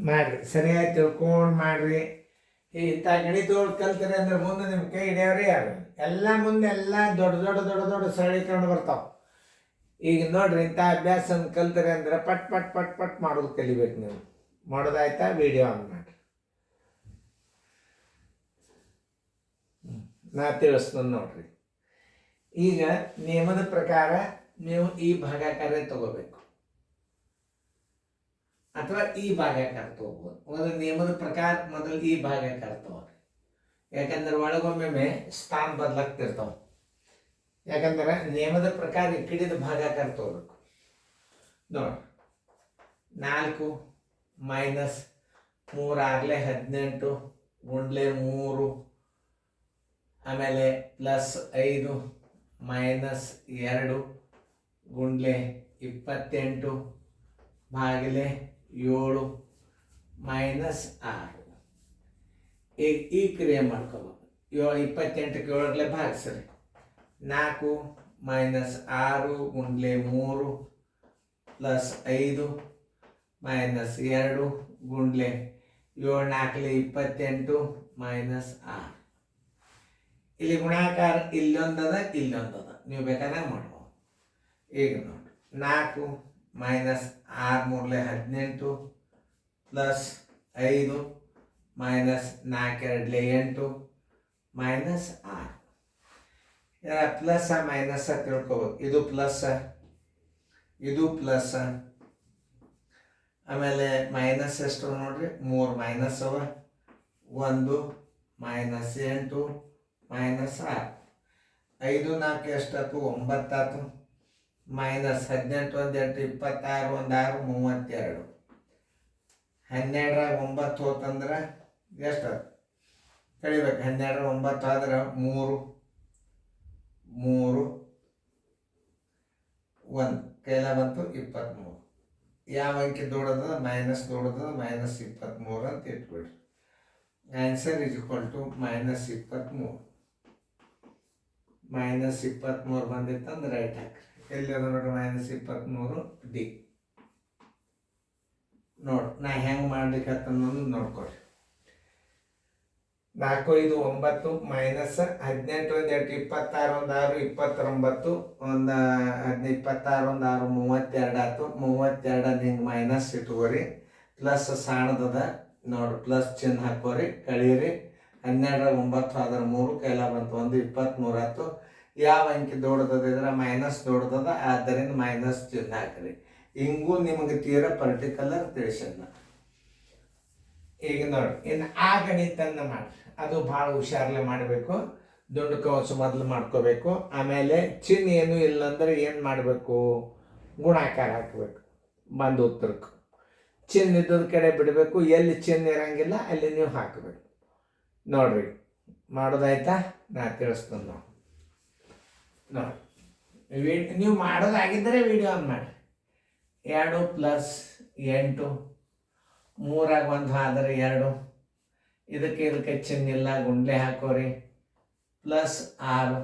ಮಾಡಿರಿ, ಸರಿಯಾಗಿ ತಿಳ್ಕೊಂಡು ಮಾಡಿರಿ. ಇಂಥ ಗಣಿತಗಳು ಕಲ್ತ್ರಿ ಅಂದ್ರೆ ಮುಂದೆ ನಿಮ್ಮ ಕೈ ಹಿಡಿಯೋರೇ ಯಾರು? ಎಲ್ಲ ಮುಂದೆ ಎಲ್ಲ ದೊಡ್ಡ ದೊಡ್ಡ ದೊಡ್ಡ ದೊಡ್ಡ ಸರಳೀಕರಣ ಬರ್ತಾವೆ. ಈಗ ನೋಡ್ರಿ, ಇಂಥ ಅಭ್ಯಾಸ ಕಲ್ತ್ರಿ ಅಂದ್ರೆ ಪಟ್ ಪಟ್ ಪಟ್ ಪಟ್ ಮಾಡೋದು ಕಲಿಬೇಕು ನೀವು. ಮಾಡೋದಾಯ್ತಾ? ವಿಡಿಯೋ ಆನ್ ಮಾಡಿ, ನಾ ತಿಳಿಸ್ತೀನಿ ನೋಡ್ರಿ. ಈಗ ನಿಯಮದ ಪ್ರಕಾರ ನೀವು ಈ ಭಾಗಾಕಾರ ತಗೋಬೇಕು ಅಥವಾ ಈ ಭಾಗಾಕಾರ ತಗೋಬೋದು. ಒಂದು ನಿಯಮದ ಪ್ರಕಾರ ಮೊದಲು ಈ ಭಾಗಾಕಾರ ತಗೋರಿ. ಯಾಕಂದ್ರೆ ಒಳಗೊಮ್ಮೆ ಸ್ಥಾನ ಬದಲಾಗ್ತಿರ್ತಾವ. ಯಾಕಂದ್ರೆ ನಿಯಮದ ಪ್ರಕಾರ ಈ ಕಡೆದ ಭಾಗಾಕಾರ ತಗೋಬೇಕು. ನೋಡಿ, 4 ಮೈನಸ್ 3 ಆಗಲೇ 18 ಗುಂಡ್ಲೆ 3, ಆಮೇಲೆ ಪ್ಲಸ್ 5 ಮೈನಸ್ 2 ಗುಂಡ್ಲೆ 28 ಭಾಗಲೆ 7 ಮೈನಸ್ 6. ಈಗ ಈ ಕ್ರಿಯೆ ಮಾಡ್ಕೋಬೇಕು. 28ಕ್ಕೆ 7 ಭಾಗಿಸ್ರಿ. 4 ಮೈನಸ್ 6 ಗುಂಡ್ಲೆ 3 ಪ್ಲಸ್ 5 ಮೈನಸ್ 2 ಗುಂಡ್ಲೆ 7 4 28 ಮೈನಸ್ 6. ಇಲ್ಲಿ ಗುಣಾಕಾರ ಇಲ್ಲೊಂದದ ಇಲ್ಲೊಂದದ, ನೀವು ಬೇಕಾದಾಗ ಮಾಡ್ಬೋದು. ಈಗ ನೋಡಿ, 4 minus 6 3 18 plus 5 minus 4 2 8 minus 6. Plus minus ತಿಳ್ಕೊಬೇಕು. ಇದು ಪ್ಲಸ್, ಇದು ಪ್ಲಸ್, ಆಮೇಲೆ ಮೈನಸ್ ಎಷ್ಟು ನೋಡ್ರಿ, 3 ಮೈನಸ್ ಅವ, 1 ಮೈನಸ್ 8 ಮೈನಸ್ 6. 5 4 ಎಷ್ಟಾಯ್ತು, 9 ಆಯ್ತು. ಮೈನಸ್ 18 1 8 26 1 6 32. 12 9 ಹೋತಂದ್ರೆ ಎಷ್ಟಾಯ್ತು ಕಳಿಬೇಕು. 12 9 ಆದ್ರೆ 3 3 1 ಕೈಲ ಬಂತು 23. ಯಾವ ಅಂಕಿ ದೊಡ್ಡದ? ಮೈನಸ್ ದೊಡ್ಡದ, ಮೈನಸ್ 23 ಅಂತ ಇಟ್ಬಿಡ್ರಿ. Answer is equal to minus 23. Minus 23 ಬಂದಿತ್ತಂದ್ರೆ ರೈಟ್ ಹಾಕ್ರಿ. ಎಲ್ಲಿ ಅದ ನೋಡ್ರಿ ಮೈನಸ್ 23 ಡಿ. ನೋಡಿ, ನಾ ಹೆಂಗೆ ಮಾಡ್ಲಿಕ್ಕೆ ಅನ್ನೋದು ನೋಡ್ಕೊಳ್ರಿ. 4 5 9 ಮೈನಸ್ 18 1 8 26 1 6 29 1 26 1 6 32 ಆಯ್ತು. 32 ಹಿಂಗೆ ಮೈನಸ್ ಇಟ್ಕೋರಿ. ಪ್ಲಸ್ ಸಾಣದದ ನೋಡಿ, ಪ್ಲಸ್ ಚಿಹ್ನೆ ಹಾಕೋರಿ, ಕಳೀರಿ. 12 9 ಆದ್ರೆ 3 ಕೈಲ ಬಂತು 1 23 ಆಯ್ತು. ಯಾವ ಅಂಕಿ ದೊಡ್ಡದದ ಇದ್ರೆ ಮೈನಸ್ ದೊಡ್ಡದದ, ಆದ್ದರಿಂದ ಮೈನಸ್ ಚಿಹ್ನೆ ಹಾಕ್ರಿ. ಹಿಂಗೂ ನಿಮಗೆ ತೀರ ಪರ್ಟಿಕ್ಯುಲರ್ ತಿಳಿಸಲ್ಲ. ಈಗ ನೋಡಿ, ಇನ್ನು ಆ ಗಣಿತನ್ನ ಮಾಡ್ರಿ. ಅದು ಭಾಳ ಹುಷಾರಲ್ಲೇ ಮಾಡಬೇಕು. ದುಂಡು ಕವಚ ಮೊದಲು ಮಾಡ್ಕೋಬೇಕು. ಆಮೇಲೆ ಚಿಹ್ನೆ ಏನು ಇಲ್ಲ ಅಂದ್ರೆ ಏನು ಮಾಡಬೇಕು? ಗುಣಾಕಾರ ಹಾಕಬೇಕು ಬಂದು ಉತ್ತರಕ್ಕೆ. ಚಿಹ್ನೆ ಇದ್ದದ ಕಡೆ ಬಿಡಬೇಕು. ಎಲ್ಲಿ ಚಿಹ್ನೆ ಇರಂಗಿಲ್ಲ ಅಲ್ಲಿ ನೀವು ಹಾಕಬೇಕು. ನೋಡ್ರಿ, ಮಾಡೋದಾಯ್ತಾ? ನಾ ತಿಳಿಸ್ತೀನಿ ನೋಡಿ. ನೀವು ಮಾಡೋದಾಗಿದ್ದರೆ ವಿಡಿಯೋ ಆನ್ ಮಾಡಿ. 2 ಪ್ಲಸ್ 8 3 1 ಆದರೆ 2. ಇದಕ್ಕೆ ಚಿಹ್ನೆ ಇಲ್ಲ, ಗುಂಡ್ಲೆ ಹಾಕೋರಿ. ಪ್ಲಸ್ 6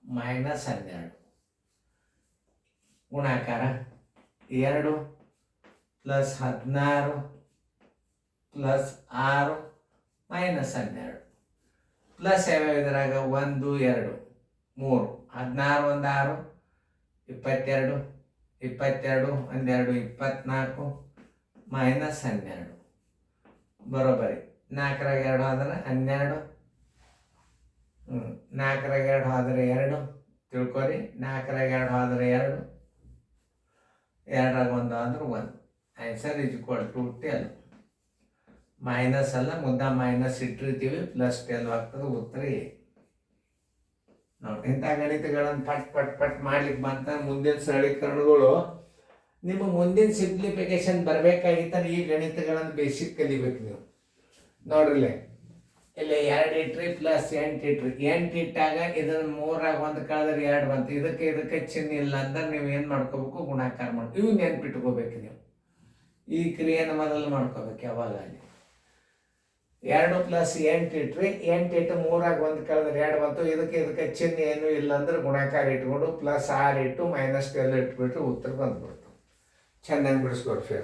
ಮೈನಸ್ 12 ಗುಣಾಕಾರ 2 ಪ್ಲಸ್ 16 ಪ್ಲಸ್ 6 ಮೈನಸ್ 12. ಪ್ಲಸ್ ಯಾವ್ಯಾವ ಇದ್ರಾಗ? 1 2 3. 16 1 6 22 22 1 2 24 ಮೈನಸ್ 12 ಬರೋಬ್ಬರಿ. 4 2 ಆದ್ರೆ 12. 4 2 ಆದರೆ 2 ತಿಳ್ಕೊರಿ. 4 2 ಆದರೆ 2, 2 1 ಆದ್ರೆ 1. Answer is equal to 12. Minus ಅಲ್ಲ, ಮುದ್ದ ಮೈನಸ್ ಇಟ್ಟಿರ್ತೀವಿ, ಪ್ಲಸ್ 12 ಆಗ್ತದೆ. ಉತ್ತರ ಎ. ನೋಡಿ, ಇಂಥ ಗಣಿತಗಳನ್ನು ಪಟ್ ಪಟ್ ಪಟ್ ಮಾಡ್ಲಿಕ್ಕೆ ಬಂತ ಮುಂದಿನ ಸರಳೀಕರಣಗಳು ನಿಮ್ಮ ಮುಂದಿನ ಸಿಂಪ್ಲಿಫಿಕೇಶನ್ ಬರಬೇಕಾಗಿತ್ತ ಈ ಗಣಿತಗಳನ್ನು ಬೇಸಿಕ್ ಕಲಿಬೇಕು ನೀವು. ನೋಡ್ರಿಲ್ಲ, ಇಲ್ಲಿ 2 ಇಟ್ರಿ ಪ್ಲಸ್ 8 ಇಟ್ರಿ. 8 ಇಟ್ಟಾಗ ಇದನ್ನ 3 1 ಕಳೆದ್ರೆ 2 ಬಂತು. ಇದಕ್ಕೆ ಚಿಹ್ನೆ ಇಲ್ಲ ಅಂದ್ರೆ ನೀವು ಏನು ಮಾಡ್ಕೋಬೇಕು? ಗುಣಾಕಾರ ಮಾಡ್ಕೊ. ಇವು ನೆನ್ಪಿಟ್ಕೋಬೇಕು ನೀವು. ಈ ಕ್ರಿಯೆನ ಮೊದಲು ಮಾಡ್ಕೋಬೇಕು ಯಾವಾಗ. 2 ಪ್ಲಸ್ 8 ಇಟ್ರಿ. 8 ಇಟ್ಟು 3 1 ಕಳೆದ್ರೆ 2 ಬಂತು. ಇದಕ್ಕೆ ಚಿಹ್ನೆ ಏನು ಇಲ್ಲ ಅಂದ್ರೆ ಗುಣಾಕಾರ ಇಟ್ಕೊಂಡು ಪ್ಲಸ್ 6 ಇಟ್ಟು ಮೈನಸ್ 12 ಇಟ್ಬಿಟ್ರೆ ಉತ್ತರ ಬಂದ್ಬಿಡ್ತು. ಚೆನ್ನಾಗಿ ಬಿಡಿಸ್ಕೊಡ್ರಿ.